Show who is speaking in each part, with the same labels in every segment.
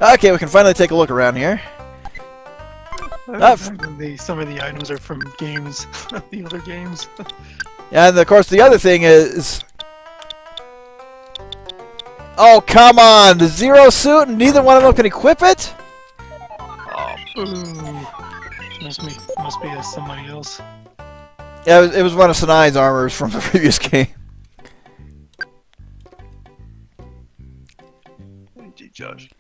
Speaker 1: Okay, we can finally take a look around here.
Speaker 2: Some of the items are from games, the other games.
Speaker 1: And of course the other thing is... Oh, come on! The Zero suit and neither one of them can equip it?
Speaker 2: Ooh. Must be somebody else.
Speaker 1: Yeah, it was one of Sanai's armors from the previous game.
Speaker 2: Gee, Josh.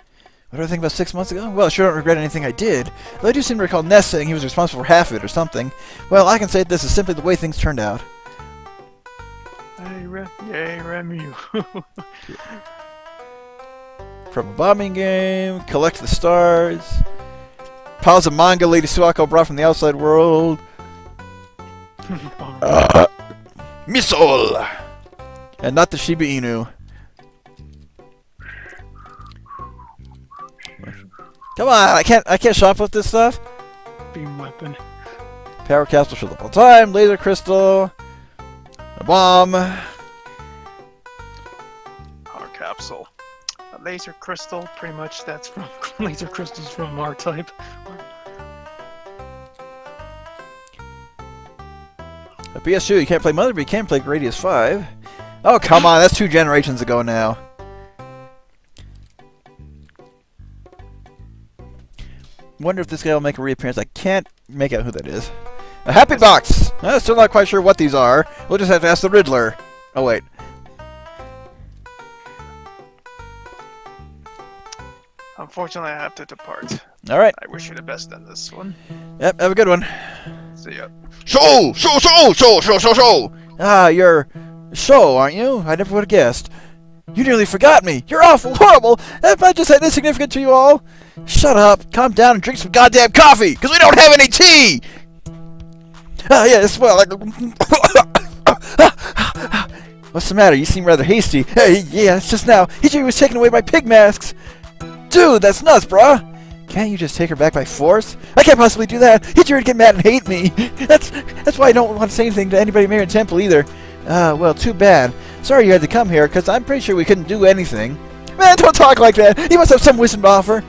Speaker 1: What do I think about 6 months ago? Well, I sure don't regret anything I did. Though I do seem to recall Ness saying he was responsible for half of it or something. Well, I can say this is simply the way things turned out.
Speaker 2: Yay, Remu.
Speaker 1: From a bombing game, collect the stars, piles of manga Lady Suako brought from the outside world. Missile! And not the Shiba Inu. Come on, I can't shop with this stuff.
Speaker 2: Beam weapon.
Speaker 1: Power capsule shows up all the time, laser crystal, a bomb.
Speaker 2: Power capsule. A laser crystal, pretty much that's from laser crystals from R-Type.
Speaker 1: A PS Shou, you can't play Mother, but you can play Gradius 5. Oh, come on, that's 2 generations ago now. Wonder if this guy will make a reappearance. I can't make out who that is. A happy box! I'm still not quite sure what these are. We'll just have to ask the Riddler. Oh, wait.
Speaker 2: Unfortunately, I have to depart.
Speaker 1: Alright.
Speaker 2: I wish you the best on this one.
Speaker 1: Yep, have a good one.
Speaker 2: See ya.
Speaker 1: Shou! Shou! Shou! Shou! Shou! Shou! Shou! Ah, you're Shou, aren't you? I never would have guessed. You nearly forgot me. You're awful, horrible. If I just had insignificant to you all. Shut up, calm down, and drink some goddamn coffee, because we don't have any tea! Ah, yes, well, What's the matter? You seem rather hasty. Hey, yeah, it's just now. Hijiri was taken away by pig masks. Dude, that's nuts, bruh. Can't you just take her back by force? I can't possibly do that. Hijiri would get mad and hate me. That's why I don't want to say anything to anybody in Temple either. Well, too bad. Sorry you had to come here, because I'm pretty sure we couldn't do anything. Man, don't talk like that. You must have some wisdom to offer.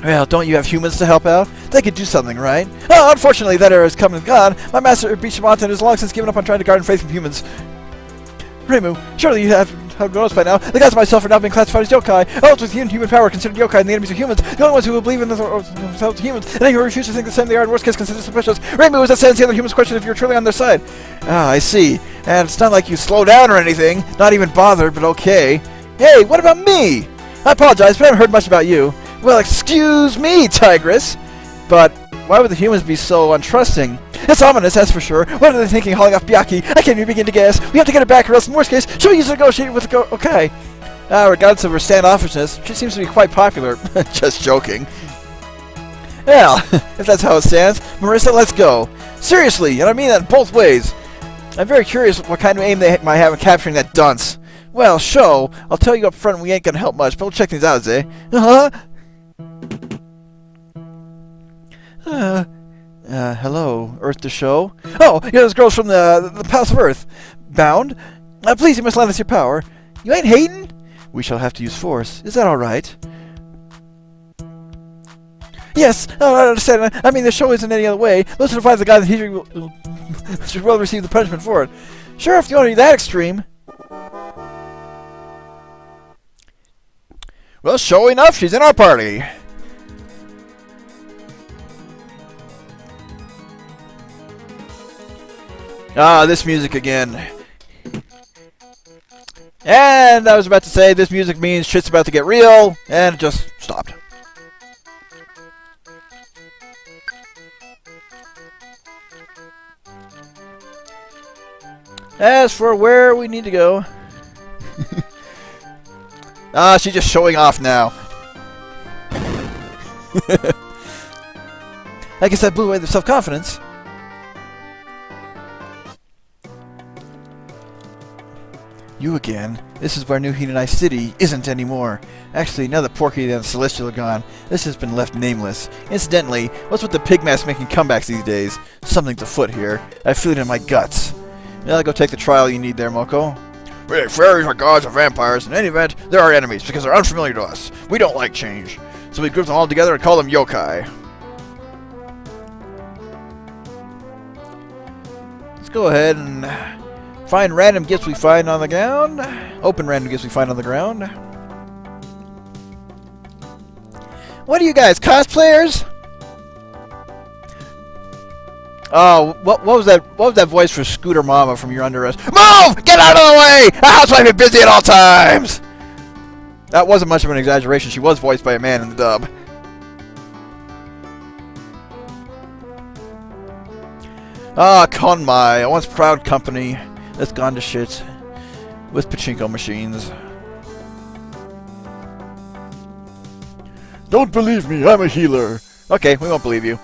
Speaker 1: Well, don't you have humans to help out? They could do something, right? Oh, unfortunately, that era has come and gone. My master, Bishamata, has long since given up on trying to guard and faith from humans. Remu, surely you have noticed by now. The gods and myself are now being classified as yokai. Elves with human power are considered yokai, and the enemies are humans. The only ones who will believe in themselves are humans, and any who refuse to think the same they are, in worst case, considered suspicious. Remu is that sends the other humans question if you're truly on their side. Ah, I see. And it's not like you slow down or anything. Not even bothered, but okay. Hey, what about me? I apologize, but I haven't heard much about you. Well, excuse me, Tigress. But why would the humans be so untrusting? It's ominous, that's for sure. What are they thinking, hauling off Byaki? I can't even begin to guess. We have to get her back, or else in worst case, she'll use to negotiate with the okay. Regardless of her standoffishness, she seems to be quite popular. Just joking. Well, if that's how it stands, Marissa, let's go. Seriously, and I mean that in both ways. I'm very curious what kind of aim they might have in capturing that dunce. Well, Shou, I'll tell you up front we ain't gonna help much, but we'll check things out, eh? Hello, Earth to Shou. Oh, you're those girls from the Palace of Earthbound. Please, you must lend us your power. You ain't hating? We shall have to use force. Is that all right? Yes, I understand. I mean, the Shou isn't any other way. Those who survive the guy that he should well receive the punishment for it. Sure, if you want to be that extreme. Well, sure enough, she's in our party. Ah, this music again. And I was about to say, this music means shit's about to get real, and it just stopped. As for where we need to go... Ah, she's just showing off now. I guess that blew away the self-confidence. You again. This is where New Hinai City isn't anymore. Actually, now that Porky and the Celestial are gone, this has been left nameless. Incidentally, what's with the pig mask making comebacks these days? Something's afoot here. I feel it in my guts. I'll go take the trial you need there, Moko. Fairies are gods or vampires. In any event, they're our enemies because they're unfamiliar to us. We don't like change. So we group them all together and call them yokai. Let's go ahead and find random gifts we find on the ground. Open random gifts we find on the ground. What are you guys, cosplayers? Oh, what was that? What was that voice for Scooter Mama from Your Under Arrest? Move! Get out of the way! A housewife is busy at all times! That wasn't much of an exaggeration. She was voiced by a man in the dub. Ah, Konmai, a once proud company that's gone to shit with pachinko machines. Don't believe me, I'm a healer. Okay, we won't believe you.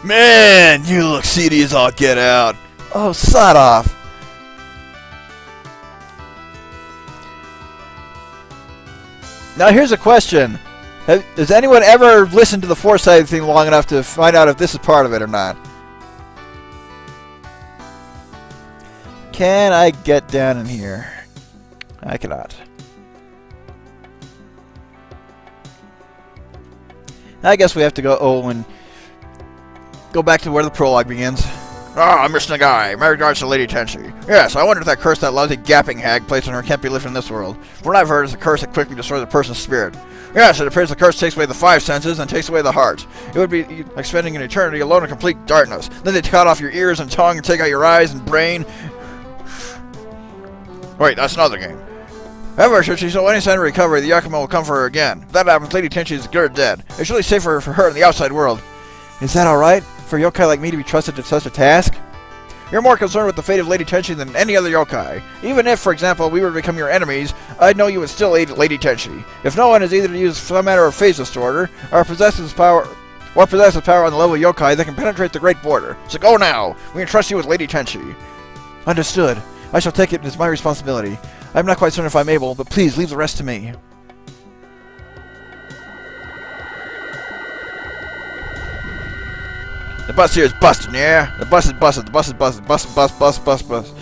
Speaker 1: Man, you look seedy as all get out. Oh, sod off. Now here's a question. Has anyone ever listened to the Foresight thing long enough to find out if this is part of it or not? Can I get down in here? I cannot. I guess we have to go and go back to where the prologue begins. Ah, I'm Mr. Nagai. My regards to Lady Tenshi. Yes, I wonder if that curse that lousy gapping hag placed on her can't be lifted in this world. From what I've heard, it's a curse that quickly destroys a person's spirit. Yes, it appears the curse takes away the 5 senses and takes away the heart. It would be like spending an eternity alone in complete darkness. Then they cut off your ears and tongue and take out your eyes and brain. Wait, that's another game. However, should she show any sign of recovery, the Yakima will come for her again. If that happens, Lady Tenshi is good or dead. It's really safer for her in the outside world. Is that alright? For a yokai like me to be trusted to such a task? You're more concerned with the fate of Lady Tenshi than any other yokai. Even if, for example, we were to become your enemies, I'd know you would still aid Lady Tenshi. If no one is either to use some manner of phase distorter, or possesses power on the level of yokai that can penetrate the Great Border. So go now! We entrust you with Lady Tenshi. Understood. I shall take it as my responsibility. I'm not quite certain if I'm able, but please leave the rest to me. The bus here is busted, yeah? The bus is busted. The bus is busted. Bus.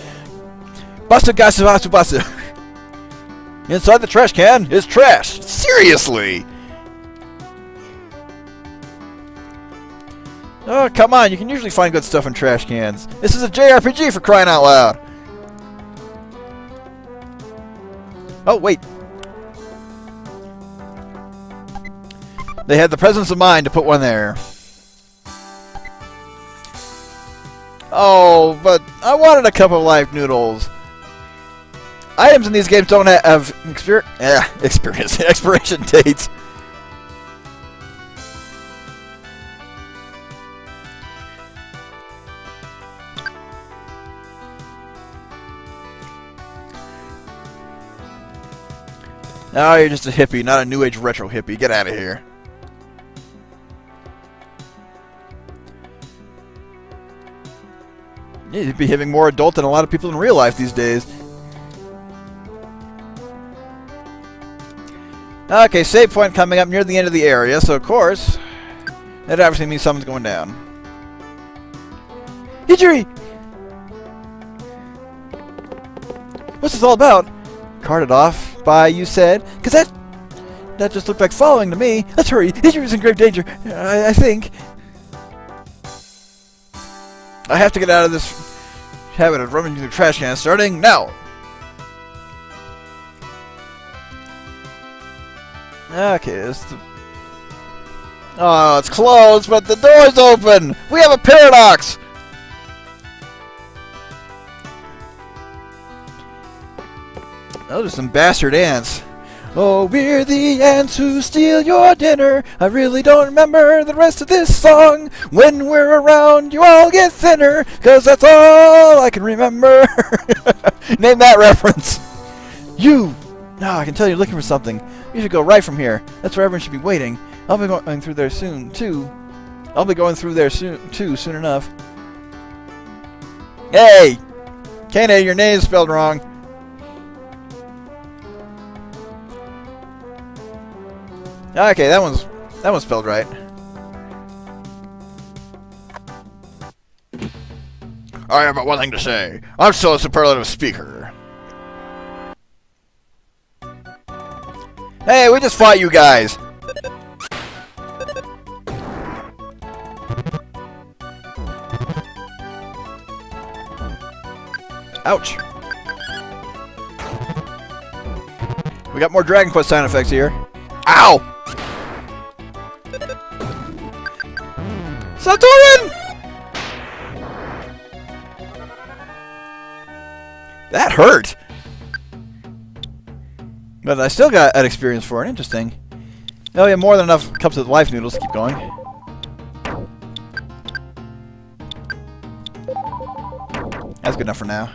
Speaker 1: Busted, guys, busted. Inside the trash can is trash. Seriously? Oh, come on. You can usually find good stuff in trash cans. This is a JRPG for crying out loud. Oh, wait. They had the presence of mind to put one there. Oh, but I wanted a cup of life noodles. Items in these games don't have expiration dates. Oh, you're just a hippie, not a new age retro hippie. Get out of here. You'd be hitting more adult than a lot of people in real life these days. Okay, save point coming up near the end of the area, so of course, that obviously means something's going down. Hijiri! What's this all about? Carted off by, you said? Because that just looked like following to me. Let's hurry. Hijiri's in grave danger, I think. I have to get out of this habit of rummaging through trash cans, starting now. Okay, oh, it's closed, but the door's open. We have a paradox. Oh, there's some bastard ants. Oh, we're the ants who steal your dinner. I really don't remember the rest of this song. When we're around, you all get thinner, 'cause that's all I can remember. Name that reference. You! No, I can tell you're looking for something. You should go right from here. That's where everyone should be waiting. I'll be going through there soon, too. Soon enough. Hey! Kane, your name's spelled wrong. Okay, that one's spelled right. I have but one thing to say. I'm still a superlative speaker. Hey, we just fought you guys. Ouch. We got more Dragon Quest sound effects here. Ow! Satorin! That hurt! But I still got an experience for it. Interesting. Oh yeah, more than enough cups of life noodles to keep going. That's good enough for now.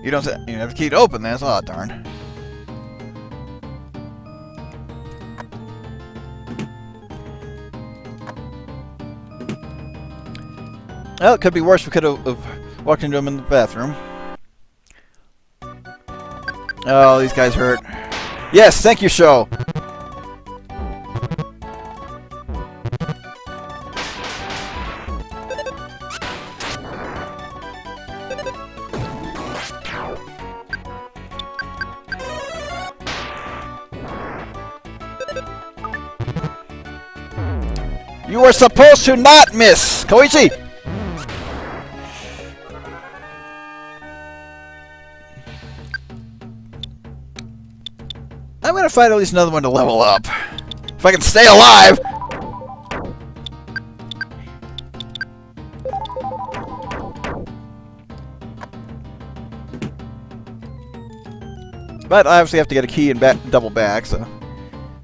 Speaker 1: You don't have to keep it open, that's oh darn. Well, it could be worse. We could have walked into him in the bathroom. Oh, these guys hurt. Yes, thank you, Shou. You were supposed to not miss, Koichi! I'm gonna find at least another one to level up. If I can stay alive! But I obviously have to get a key and double back, so...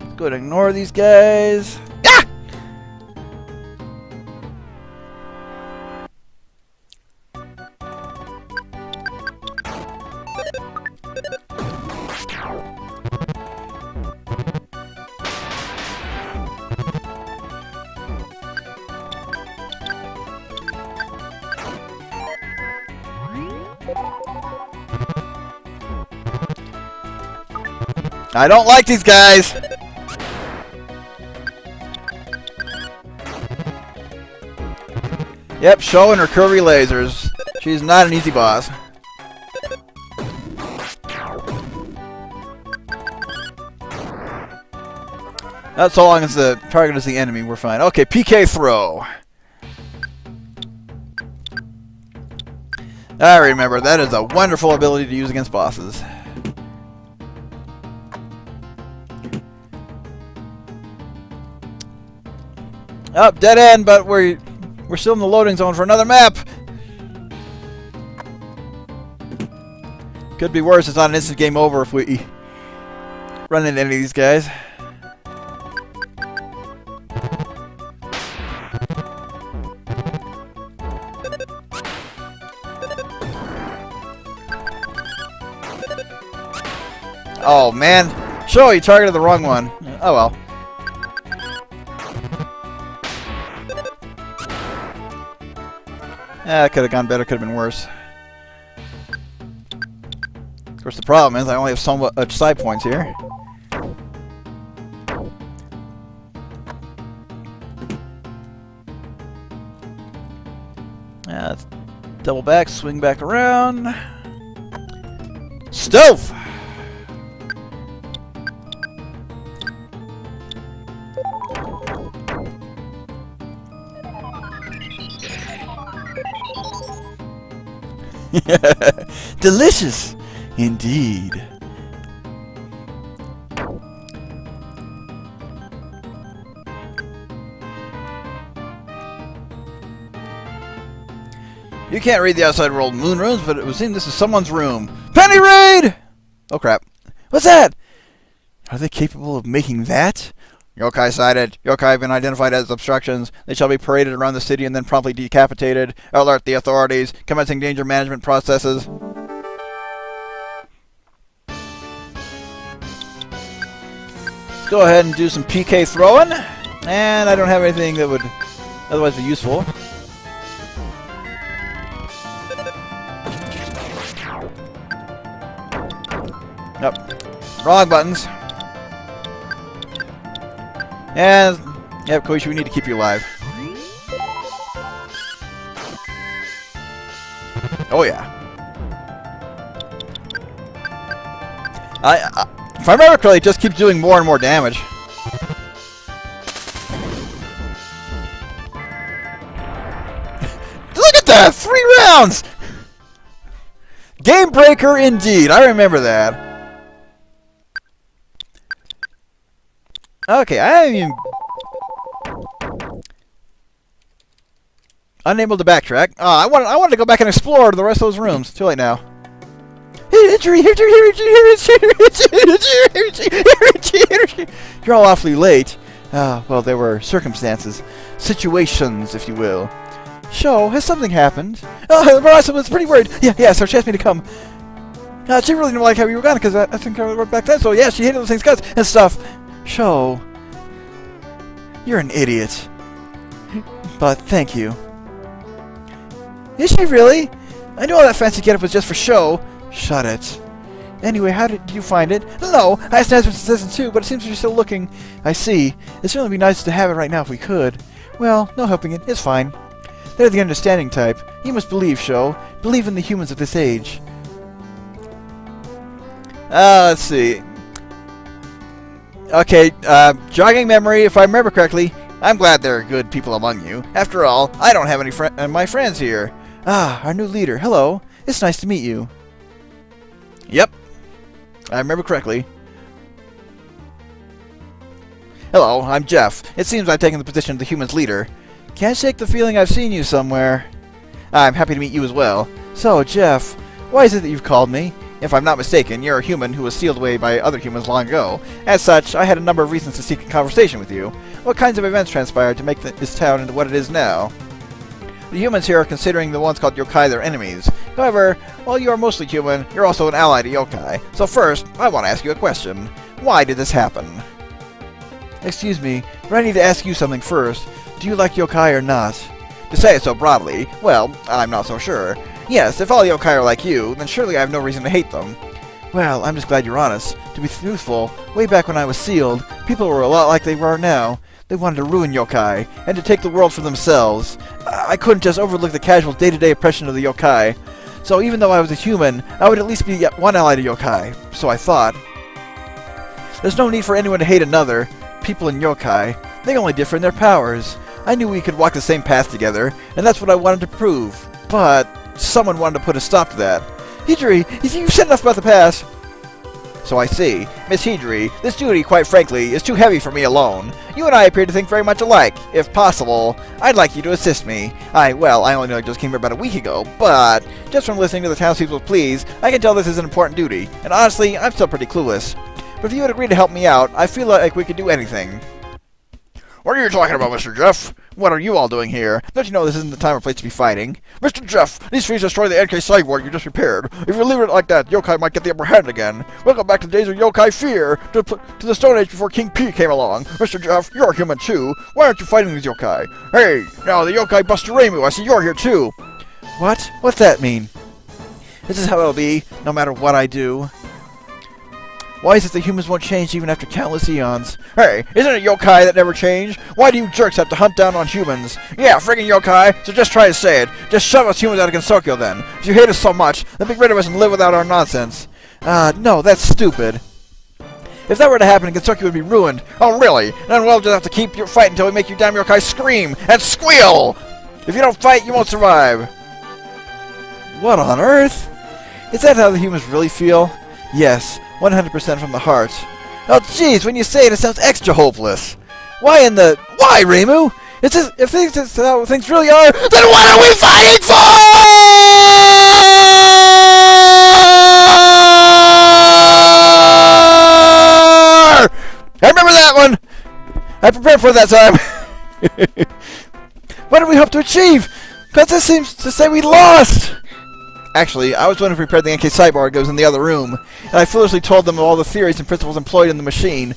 Speaker 1: Let's go ahead and ignore these guys. Ah! I don't like these guys! Yep, Shou and her curvy lasers. She's not an easy boss. Not so long as the target is the enemy, we're fine. Okay, PK throw. I remember, that is a wonderful ability to use against bosses. Oh, dead end, but we're still in the loading zone for another map. Could be worse. It's not an instant game over if we run into any of these guys. Oh man, Shou, you targeted the wrong one. Oh well. Yeah, it could have gone better, could have been worse. Of course, the problem is I only have so much side points here. Let's double back, swing back around. Stove! Delicious, indeed. You can't read the outside world moon runes, but it would seem this is someone's room. Penny raid! Oh crap. What's that? Are they capable of making that? Yokai sighted. Yokai have been identified as obstructions. They shall be paraded around the city and then promptly decapitated. Alert the authorities. Commencing danger management processes. Let's go ahead and do some PK throwing. And I don't have anything that would otherwise be useful. Nope. Wrong buttons. And, yep, Koichi, we need to keep you alive. Oh yeah. If I remember correctly, it just keeps doing more and more damage. Look at that! 3 rounds! Game breaker indeed. I remember that. Okay, I am unable to backtrack. I wanted to go back and explore the rest of those rooms. Too late now. You're all awfully late. Well, there were circumstances. Situations, if you will. Shou, has something happened? Oh, Marissa was pretty worried. Yeah, so she asked me to come. She really didn't like how you were gone, because I think I worked back then, so yeah, she hated those things guts and stuff. Shou, you're an idiot. But thank you. Is she really? I knew all that fancy getup was just for show. Shut it. Anyway, how did you find it? No, I asked Nazareth Assistant too, but it seems you're still looking. I see. It'd certainly be nice to have it right now if we could. Well, no helping it. It's fine. They're the understanding type. You must believe, Shou. Believe in the humans of this age. Let's see. Okay, jogging memory, if I remember correctly. I'm glad there are good people among you. After all, I don't have any my friends here. Ah, our new leader. Hello. It's nice to meet you. Yep. I remember correctly. Hello, I'm Jeff. It seems I've taken the position of the humans' leader. Can't shake the feeling I've seen you somewhere. I'm happy to meet you as well. So, Jeff, why is it that you've called me? If I'm not mistaken, you're a human who was sealed away by other humans long ago. As such, I had a number of reasons to seek a conversation with you. What kinds of events transpired to make this town into what it is now? The humans here are considering the ones called yokai their enemies. However, while you are mostly human, you're also an ally to yokai. So first, I want to ask you a question. Why did this happen? Excuse me, but I need to ask you something first. Do you like yokai or not? To say it so broadly, well, I'm not so sure. Yes, if all yokai are like you, then surely I have no reason to hate them. Well, I'm just glad you're honest. To be truthful, way back when I was sealed, people were a lot like they are now. They wanted to ruin yokai, and to take the world for themselves. I couldn't just overlook the casual day-to-day oppression of the yokai. So even though I was a human, I would at least be one ally to yokai. So I thought. There's no need for anyone to hate another. People in yokai, they only differ in their powers. I knew we could walk the same path together, and that's what I wanted to prove. But someone wanted to put a stop to that. Hidori, you've said enough about the past. So I see. Miss Hidori, this duty, quite frankly, is too heavy for me alone. You and I appear to think very much alike. If possible, I'd like you to assist me. I only know I just came here about a week ago, but just from listening to the townspeople's pleas, I can tell this is an important duty. And honestly, I'm still pretty clueless. But if you would agree to help me out, I feel like we could do anything. What are you talking about, Mr. Jeff? What are you all doing here? Don't you know this isn't the time or place to be fighting? Mr. Jeff, these freeze destroy the NK cyborg you just repaired. If you leave it like that, yokai might get the upper hand again. Welcome back to the days of yokai fear, to the Stone Age before King P came along. Mr. Jeff, you're a human too. Why aren't you fighting these yokai? Hey, now the yokai Buster Reimu, I see you're here too. What? What's that mean? This is how it'll be, no matter what I do. Why is it that humans won't change even after countless eons? Hey, isn't it yokai that never change? Why do you jerks have to hunt down on humans? Yeah, friggin' yokai, so just try to say it. Just shove us humans out of Gensokyo then. If you hate us so much, then be rid of us and live without our nonsense. No, that's stupid. If that were to happen, Gensokyo would be ruined. Oh, really? Then we'll just have to keep your fight until we make you damn yokai scream and squeal! If you don't fight, you won't survive. What on earth? Is that how the humans really feel? Yes. 100% from the heart. Oh, jeez, when you say it, it sounds extra hopeless. Why, Reimu? If this is how things really are, then what are we fighting for? I remember that one. I prepared for that time. What do we hope to achieve? Because this seems to say we lost. Actually, I was the one who prepared the NK cyborg that was in the other room, and I foolishly told them of all the theories and principles employed in the machine.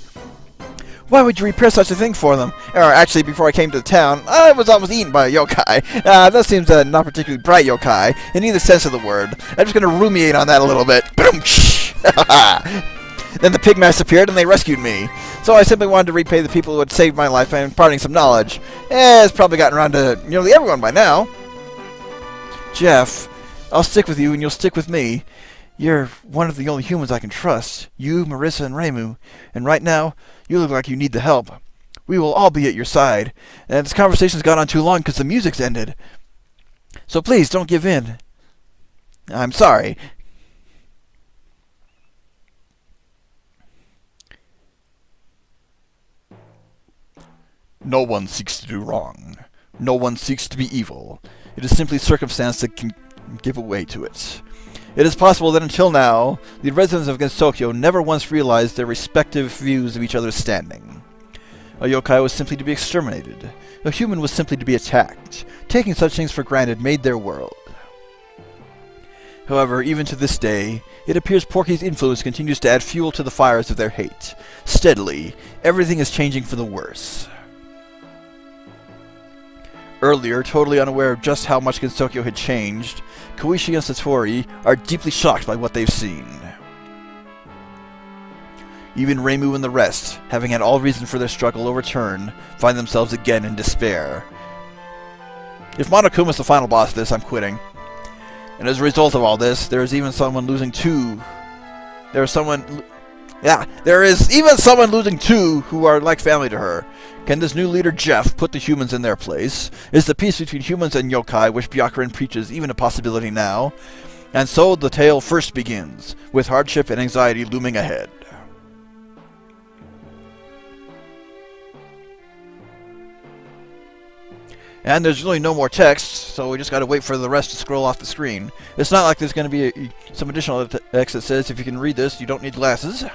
Speaker 1: Why would you repair such a thing for them? Or actually, before I came to the town, I was almost eaten by a yokai. That seems not particularly bright yokai, in either sense of the word. I'm just going to ruminate on that a little bit. Then the pigmasks appeared and they rescued me. So I simply wanted to repay the people who had saved my life by imparting some knowledge. It's probably gotten around to nearly everyone by now. Jeff... I'll stick with you and you'll stick with me. You're one of the only humans I can trust. You, Marissa, and Reimu. And right now, you look like you need the help. We will all be at your side. And this conversation's gone on too long because the music's ended. So please, don't give in. I'm sorry. No one seeks to do wrong. No one seeks to be evil. It is simply circumstance that can give way to it. It is possible that until now, the residents of Gensokyo never once realized their respective views of each other's standing. A yokai was simply to be exterminated. A human was simply to be attacked. Taking such things for granted made their world. However, even to this day, it appears Porky's influence continues to add fuel to the fires of their hate. Steadily, everything is changing for the worse. Earlier, totally unaware of just how much Gensokyo had changed, Koichi and Satori are deeply shocked by what they've seen. Even Reimu and the rest, having had all reason for their struggle overturned, find themselves again in despair. If Monokuma's the final boss of this, I'm quitting. And as a result of all this, there is even someone losing two. There is even someone losing two who are like family to her. Can this new leader, Jeff, put the humans in their place? Is the peace between humans and yokai, which Byakuren preaches, even a possibility now? And so the tale first begins, with hardship and anxiety looming ahead. And there's really no more text, so we just gotta wait for the rest to scroll off the screen. It's not like there's gonna be some additional text that says, if you can read this, you don't need glasses.